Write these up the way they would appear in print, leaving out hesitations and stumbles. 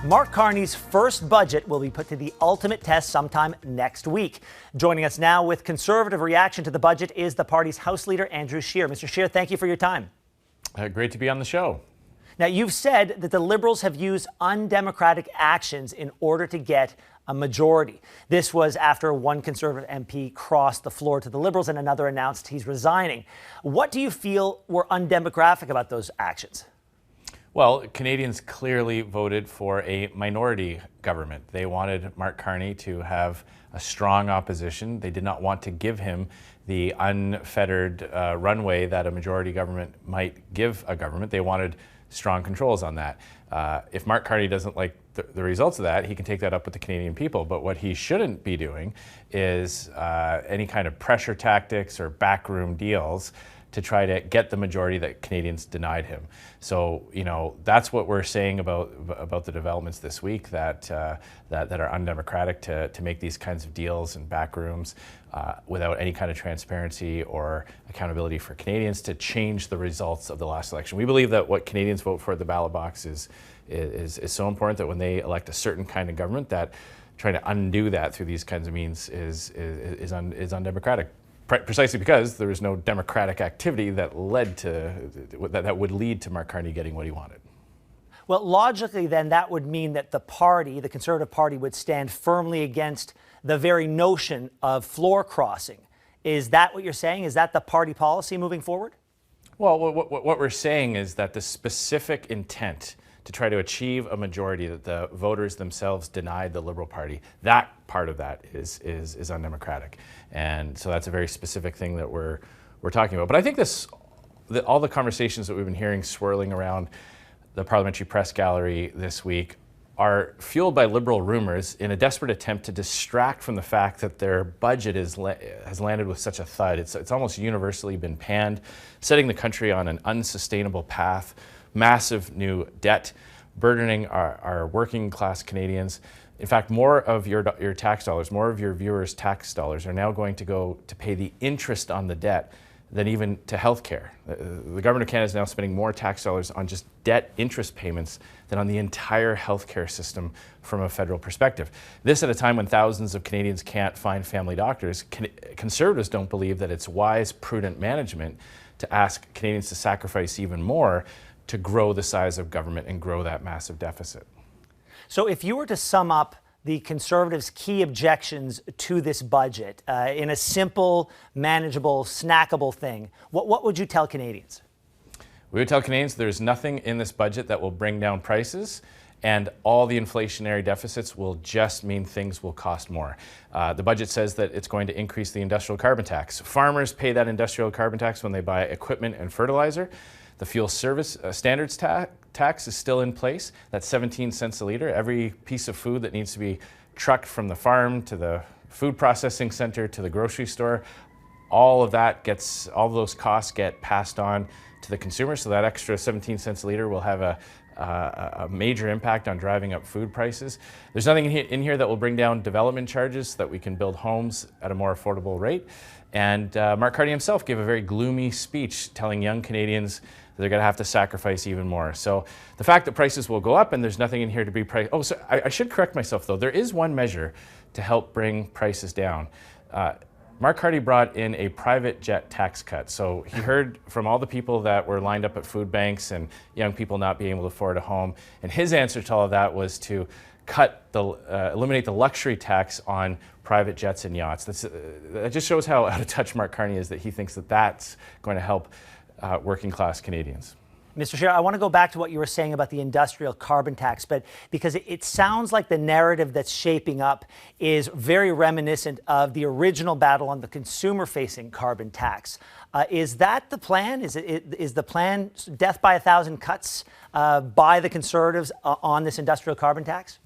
Mark Carney's first budget will be put to the ultimate test sometime next week. Joining us now with conservative reaction to the budget is the party's House Leader, Andrew Scheer. Mr. Scheer, thank you for your time. Great to be on the show. Now, you've said that the Liberals have used undemocratic actions in order to get a majority. This was after one Conservative MP crossed the floor to the Liberals and another announced he's resigning. What do you feel were undemocratic about those actions? Well, Canadians clearly voted for a minority government. They wanted Mark Carney to have a strong opposition. They did not want to give him the unfettered runway that a majority government might give a government. They wanted strong controls on that. If Mark Carney doesn't like the results of that, he can take that up with the Canadian people. But what he shouldn't be doing is any kind of pressure tactics or backroom deals to try to get the majority that Canadians denied him. So, you know, that's what we're saying about the developments this week that are undemocratic to make these kinds of deals and backrooms without any kind of transparency or accountability for Canadians to change the results of the last election. We believe that what Canadians vote for at the ballot box is so important that when they elect a certain kind of government, that trying to undo that through these kinds of means is undemocratic. Precisely because there was no democratic activity that led to that would lead to Mark Carney getting what he wanted. Well, logically, then that would mean that the party, the Conservative Party, would stand firmly against the very notion of floor crossing. Is that what you're saying? Is that the party policy moving forward? Well, what we're saying is that the specific intent to try to achieve a majority that the voters themselves denied the Liberal Party, that part of that is undemocratic. And so that's a very specific thing that we're talking about. But I think all the conversations that we've been hearing swirling around the parliamentary press gallery this week are fueled by Liberal rumors in a desperate attempt to distract from the fact that their budget has landed with such a thud. It's almost universally been panned, setting the country on an unsustainable path, massive new debt, burdening our working class Canadians. In fact, more of your tax dollars, more of your viewers' tax dollars are now going to go to pay the interest on the debt than even to healthcare. The government of Canada is now spending more tax dollars on just debt interest payments than on the entire healthcare system from a federal perspective. This at a time when thousands of Canadians can't find family doctors. Conservatives don't believe that it's wise, prudent management to ask Canadians to sacrifice even more to grow the size of government and grow that massive deficit. So if you were to sum up the Conservatives' key objections to this budget in a simple, manageable, snackable thing, what would you tell Canadians? We would tell Canadians there's nothing in this budget that will bring down prices, and all the inflationary deficits will just mean things will cost more. The budget says that it's going to increase the industrial carbon tax. Farmers pay that industrial carbon tax when they buy equipment and fertilizer. The fuel service standards tax is still in place. That's 17 cents a liter. Every piece of food that needs to be trucked from the farm to the food processing center to the grocery store, all of those costs get passed on to the consumer. So that extra 17 cents a liter will have a major impact on driving up food prices. There's nothing in here that will bring down development charges so that we can build homes at a more affordable rate. And Mark Carney himself gave a very gloomy speech telling young Canadians that they're going to have to sacrifice even more. So the fact that prices will go up and there's nothing in here to be priced. Oh, so I should correct myself though. There is one measure to help bring prices down. Mark Carney brought in a private jet tax cut. So he heard from all the people that were lined up at food banks and young people not being able to afford a home. And his answer to all of that was to eliminate the luxury tax on private jets and yachts. That just shows how out of touch Mark Carney is, that he thinks that that's going to help working class Canadians. Mr. Scheer, I want to go back to what you were saying about the industrial carbon tax, but because it sounds like the narrative that's shaping up is very reminiscent of the original battle on the consumer-facing carbon tax. Is that the plan? Is the plan death by 1,000 cuts by the Conservatives on this industrial carbon tax?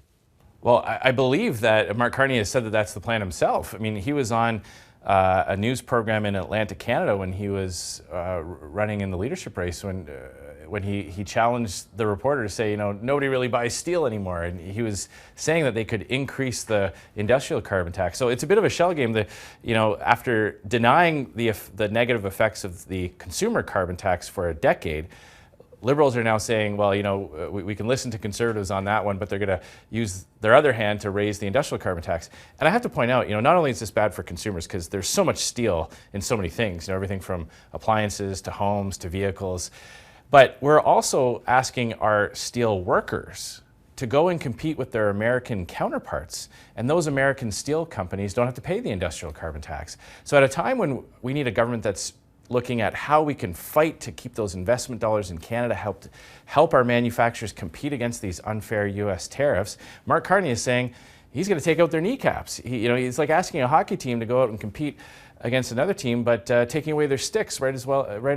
Well, I believe that Mark Carney has said that that's the plan himself. I mean, he was on a news program in Atlantic, Canada when he was running in the leadership race when he challenged the reporter to say, you know, nobody really buys steel anymore. And he was saying that they could increase the industrial carbon tax. So it's a bit of a shell game that, you know, after denying the negative effects of the consumer carbon tax for a decade, Liberals are now saying, well, we can listen to Conservatives on that one, but they're going to use their other hand to raise the industrial carbon tax. And I have to point out, not only is this bad for consumers, because there's so much steel in so many things, everything from appliances to homes to vehicles, but we're also asking our steel workers to go and compete with their American counterparts. And those American steel companies don't have to pay the industrial carbon tax. So at a time when we need a government that's looking at how we can fight to keep those investment dollars in Canada, help our manufacturers compete against these unfair US tariffs, Mark Carney is saying he's going to take out their kneecaps. He's like asking a hockey team to go out and compete against another team, but taking away their sticks right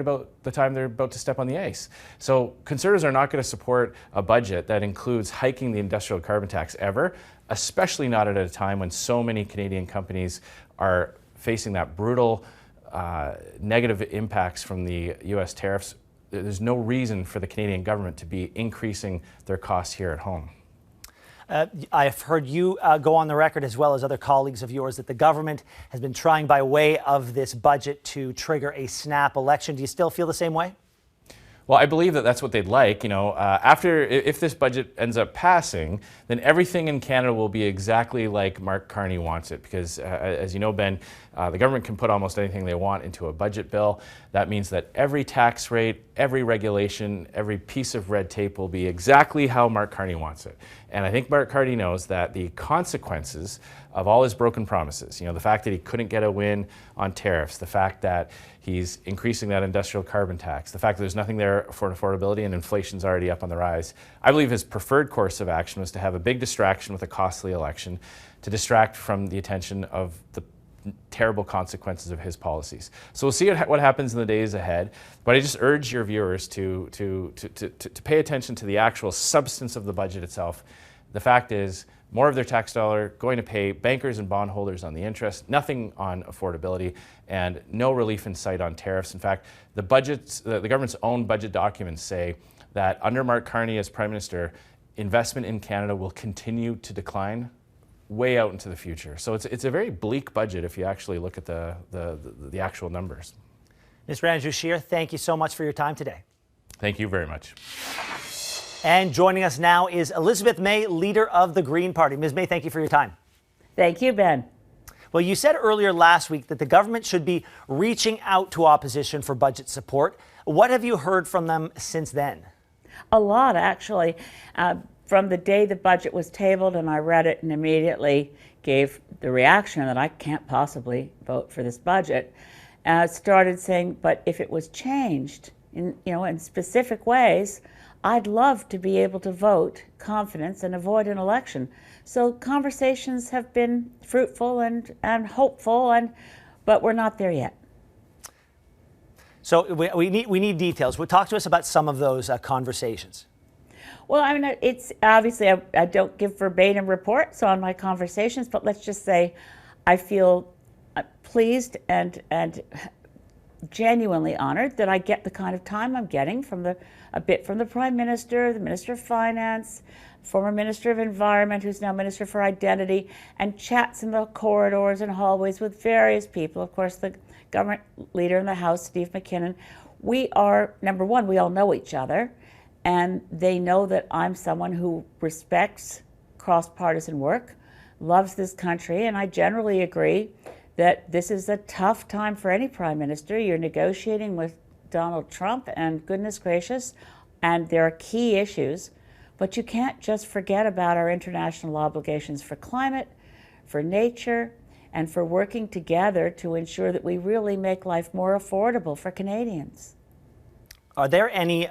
about the time they're about to step on the ice. So Conservatives are not going to support a budget that includes hiking the industrial carbon tax ever, especially not at a time when so many Canadian companies are facing that brutal negative impacts from the US tariffs. There's no reason for the Canadian government to be increasing their costs here at home. I've heard you go on the record, as well as other colleagues of yours, that the government has been trying by way of this budget to trigger a snap election. Do you still feel the same way? Well, I believe that that's what they'd like. If this budget ends up passing, then everything in Canada will be exactly like Mark Carney wants it. Because, as you know, Ben, the government can put almost anything they want into a budget bill. That means that every tax rate, every regulation, every piece of red tape will be exactly how Mark Carney wants it. And I think Mark Carney knows that the consequences of all his broken promises, the fact that he couldn't get a win on tariffs, the fact that he's increasing that industrial carbon tax, the fact that there's nothing there for affordability and inflation's already up on the rise. I believe his preferred course of action was to have a big distraction with a costly election to distract from the attention of the terrible consequences of his policies. So we'll see what happens in the days ahead, but I just urge your viewers to pay attention to the actual substance of the budget itself. The fact is, more of their tax dollar going to pay bankers and bondholders on the interest, nothing on affordability, and no relief in sight on tariffs. In fact, the government's own budget documents say that under Mark Carney as Prime Minister, investment in Canada will continue to decline way out into the future. So it's a very bleak budget if you actually look at the actual numbers. Mr. Andrew Scheer, thank you so much for your time today. Thank you very much. And joining us now is Elizabeth May, leader of the Green Party. Ms. May, thank you for your time. Thank you, Ben. Well, you said earlier last week that the government should be reaching out to opposition for budget support. What have you heard from them since then? A lot, actually. From the day the budget was tabled and I read it and immediately gave the reaction that I can't possibly vote for this budget, started saying, but if it was changed in specific ways, I'd love to be able to vote confidence and avoid an election. So conversations have been fruitful and hopeful, but we're not there yet. So we need details. Well, talk to us about some of those conversations. Well, I mean, it's obviously I don't give verbatim reports on my conversations, but let's just say I feel pleased and genuinely honored that I get the kind of time I'm getting from a bit from the Prime Minister, the Minister of Finance, former Minister of Environment, who's now Minister for Identity, and chats in the corridors and hallways with various people. Of course, the government leader in the House, Steve McKinnon. We are, number one, we all know each other, and they know that I'm someone who respects cross-partisan work, loves this country, and I generally agree that this is a tough time for any Prime Minister. You're negotiating with Donald Trump, and goodness gracious, and there are key issues, but you can't just forget about our international obligations for climate, for nature, and for working together to ensure that we really make life more affordable for Canadians. Are there any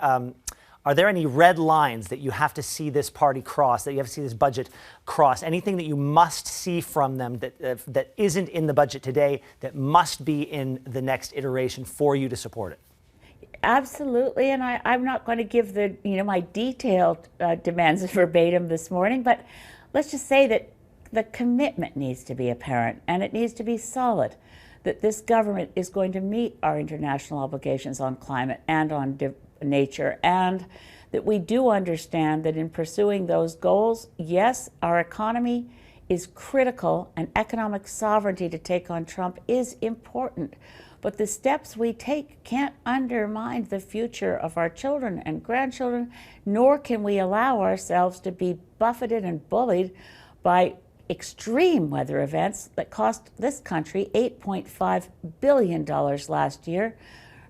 red lines that you have to see this party cross, that you have to see this budget cross? Anything that you must see from them that isn't in the budget today that must be in the next iteration for you to support it? Absolutely, and I'm not going to give my detailed demands verbatim this morning, but let's just say that the commitment needs to be apparent and it needs to be solid, that this government is going to meet our international obligations on climate and on nature, and that we do understand that in pursuing those goals, yes, our economy is critical and economic sovereignty to take on Trump is important. But the steps we take can't undermine the future of our children and grandchildren, nor can we allow ourselves to be buffeted and bullied by extreme weather events that cost this country $8.5 billion last year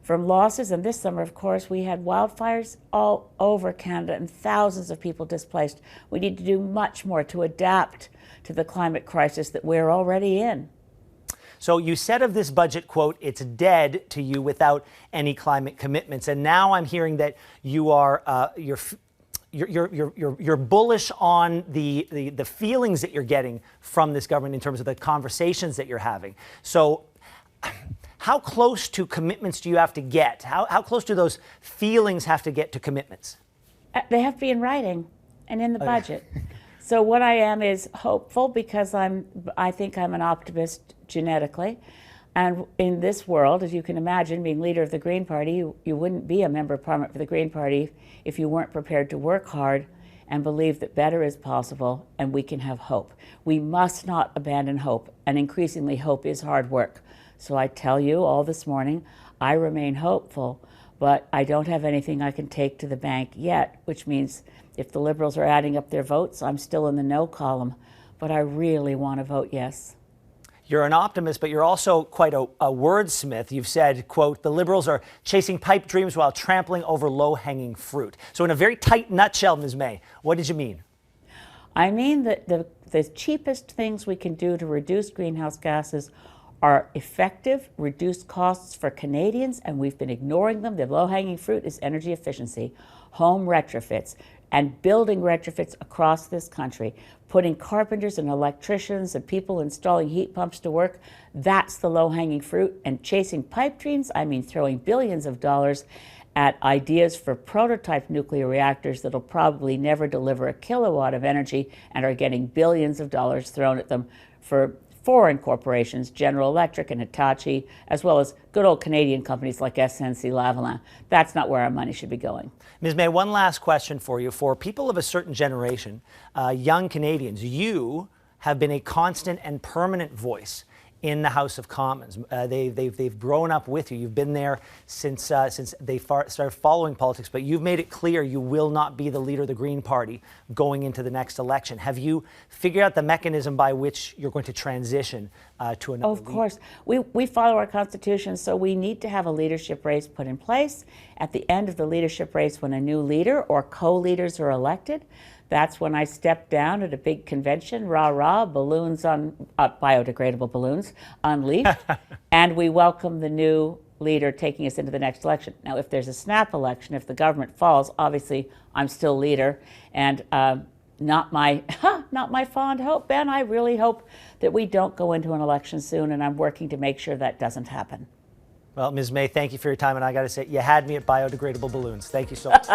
from losses. And this summer, of course, we had wildfires all over Canada and thousands of people displaced. We need to do much more to adapt to the climate crisis that we're already in. So you said of this budget, quote, it's dead to you without any climate commitments. And now I'm hearing that you are you're bullish on the feelings that you're getting from this government in terms of the conversations that you're having. So how close to commitments do you have to get? How close do those feelings have to get to commitments? They have to be in writing and in the budget. So what I am is hopeful because I think I'm an optimist genetically. And in this world, as you can imagine, being leader of the Green Party, you wouldn't be a member of Parliament for the Green Party if you weren't prepared to work hard and believe that better is possible and we can have hope. We must not abandon hope, and increasingly hope is hard work. So I tell you all this morning, I remain hopeful, but I don't have anything I can take to the bank yet, which means if the Liberals are adding up their votes, I'm still in the no column, but I really want to vote yes. You're an optimist, but you're also quite a wordsmith. You've said, quote, the Liberals are chasing pipe dreams while trampling over low-hanging fruit. So in a very tight nutshell, Ms. May, what did you mean? I mean that the cheapest things we can do to reduce greenhouse gases are effective, reduced costs for Canadians, and we've been ignoring them. The low-hanging fruit is energy efficiency, home retrofits, and building retrofits across this country, putting carpenters and electricians and people installing heat pumps to work. That's the low-hanging fruit. And chasing pipe dreams, I mean throwing billions of dollars at ideas for prototype nuclear reactors that'll probably never deliver a kilowatt of energy and are getting billions of dollars thrown at them for foreign corporations, General Electric and Hitachi, as well as good old Canadian companies like SNC-Lavalin. That's not where our money should be going. Ms. May, one last question for you. For people of a certain generation, young Canadians, you have been a constant and permanent voice in the House of Commons. They've grown up with you. You've been there since they started following politics, but you've made it clear you will not be the leader of the Green Party going into the next election. Have you figured out the mechanism by which you're going to transition to another Of course. We follow our Constitution, so we need to have a leadership race put in place. At the end of the leadership race, when a new leader or co-leaders are elected, that's when I step down at a big convention, rah-rah, balloons on, biodegradable balloons unleashed, and we welcome the new leader taking us into the next election. Now, if there's a snap election, if the government falls, obviously I'm still leader, and not my fond hope, Ben. I really hope that we don't go into an election soon, and I'm working to make sure that doesn't happen. Well, Ms. May, thank you for your time, and I got to say, you had me at biodegradable balloons. Thank you so much.